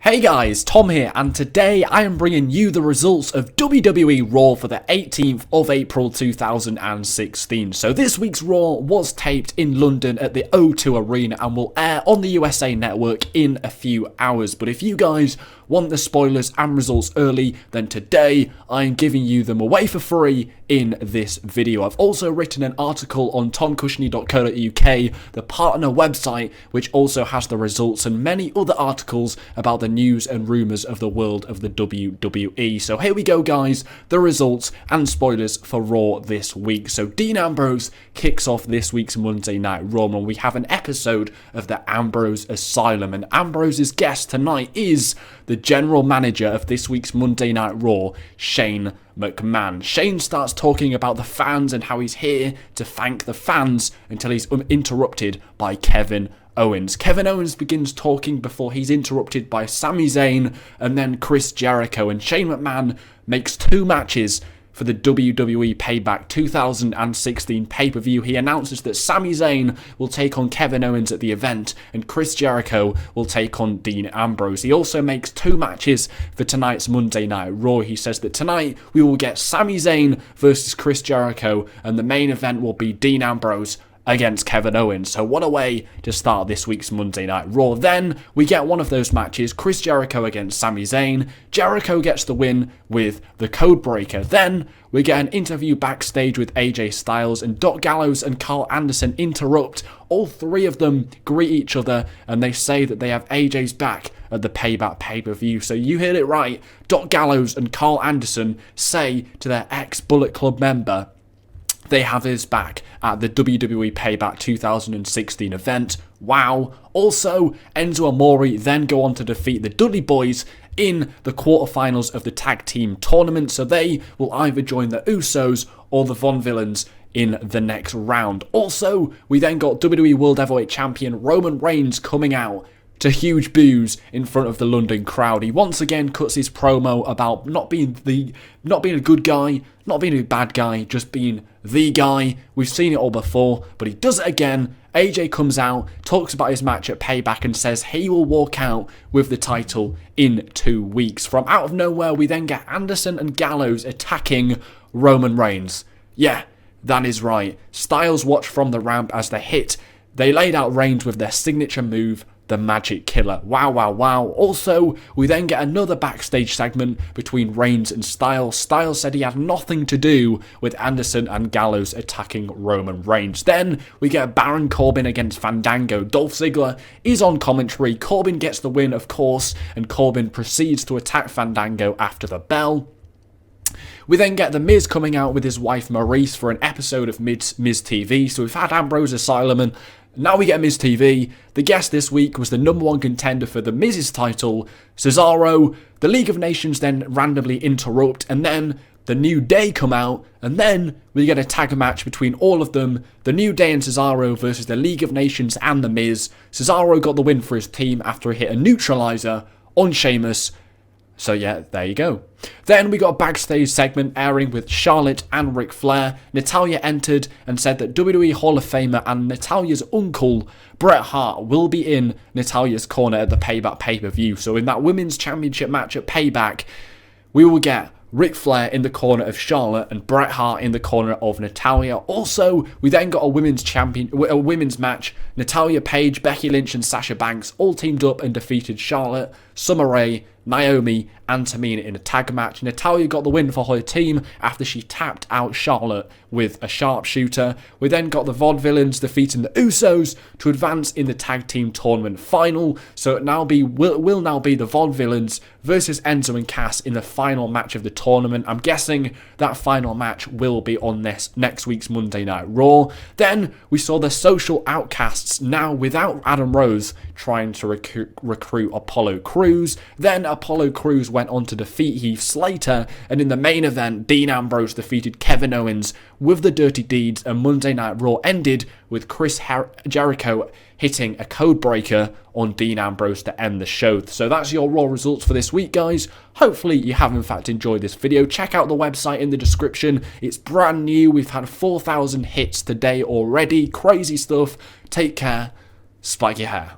Hey guys, Tom here, and today I am bringing you the results of WWE RAW for the 18th of April 2016. So this week's RAW was taped in London at the O2 Arena and will air on the USA Network in a few hours. But if you guys want the spoilers and results early, then today I am giving you them away for free in this video. I've also written an article on tomcushnie.co.uk, the partner website, which also has the results and many other articles about the news and rumours of the world of the WWE. So here we go guys, the results and spoilers for Raw this week. So Dean Ambrose kicks off this week's Monday Night Raw, and we have an episode of the Ambrose Asylum, and Ambrose's guest tonight is the general manager of this week's Monday Night Raw, Shane McMahon. Shane starts talking about the fans and how he's here to thank the fans until he's interrupted by Kevin Owens. Kevin Owens begins talking before he's interrupted by Sami Zayn and then Chris Jericho, and Shane McMahon makes two matches for the WWE Payback 2016 pay-per-view. He announces that Sami Zayn will take on Kevin Owens at the event and Chris Jericho will take on Dean Ambrose. He also makes two matches for tonight's Monday Night Raw. He says that tonight we will get Sami Zayn versus Chris Jericho and the main event will be Dean Ambrose against Kevin Owens. So what a way to start this week's Monday Night Raw. Then we get one of those matches, Chris Jericho against Sami Zayn. Jericho gets the win with the Codebreaker. Then we get an interview backstage with AJ Styles, and Doc Gallows and Carl Anderson interrupt. All three of them greet each other and they say that they have AJ's back at the Payback pay-per-view. So you heard it right, Doc Gallows and Carl Anderson say to their ex-Bullet Club member they have his back at the WWE Payback 2016 event. Wow. Also, Enzo Amore then go on to defeat the Dudley Boys in the quarterfinals of the tag team tournament. So they will either join the Usos or the Von Villains in the next round. Also, we then got WWE World Heavyweight Champion Roman Reigns coming out to huge boos in front of the London crowd. He once again cuts his promo about not being a good guy, not being a bad guy, just being the guy. We've seen it all before, but he does it again. AJ comes out, talks about his match at Payback and says he will walk out with the title in 2 weeks. From out of nowhere, we then get Anderson and Gallows attacking Roman Reigns. Yeah, that is right. Styles watch from the ramp as they hit. They laid out Reigns with their signature move, the Magic Killer. Wow, wow, wow. Also, we then get another backstage segment between Reigns and Styles. Styles said he had nothing to do with Anderson and Gallows attacking Roman Reigns. Then we get Baron Corbin against Fandango. Dolph Ziggler is on commentary. Corbin gets the win, of course, and Corbin proceeds to attack Fandango after the bell. We then get The Miz coming out with his wife Maurice for an episode of Miz TV. So we've had Ambrose Asylum and now we get Miz TV. The guest this week was the #1 contender for the Miz's title, Cesaro. The League of Nations then randomly interrupt, and then the New Day come out, and then we get a tag match between all of them, the New Day and Cesaro versus the League of Nations and the Miz. Cesaro got the win for his team after he hit a neutralizer on Sheamus. So yeah, there you go. Then we got a backstage segment airing with Charlotte and Ric Flair. Natalya entered and said that WWE Hall of Famer and Natalya's uncle, Bret Hart, will be in Natalya's corner at the Payback pay-per-view. So in that Women's Championship match at Payback, we will get Ric Flair in the corner of Charlotte and Bret Hart in the corner of Natalya. Also, we then got a women's match. Natalya, Paige, Becky Lynch and Sasha Banks all teamed up and defeated Charlotte, Summer Rae, Naomi and Tamina in a tag match. Natalya got the win for her team after she tapped out Charlotte with a sharpshooter. We then got the Vaudevillains defeating the Usos to advance in the tag team tournament final. So it will now be the Vaudevillains versus Enzo and Cass in the final match of the tournament. I'm guessing that final match will be on next week's Monday Night Raw. Then we saw the Social Outcasts, now without Adam Rose, trying to recruit Apollo Crews. Then Apollo Crews went on to defeat Heath Slater, and in the main event, Dean Ambrose defeated Kevin Owens with the Dirty Deeds, and Monday Night Raw ended with Chris Jericho hitting a code breaker on Dean Ambrose to end the show. So that's your Raw results for this week, guys. Hopefully you have in fact enjoyed this video. Check out the website in the description. It's brand new. We've had 4,000 hits today already. Crazy stuff. Take care. Spike your hair.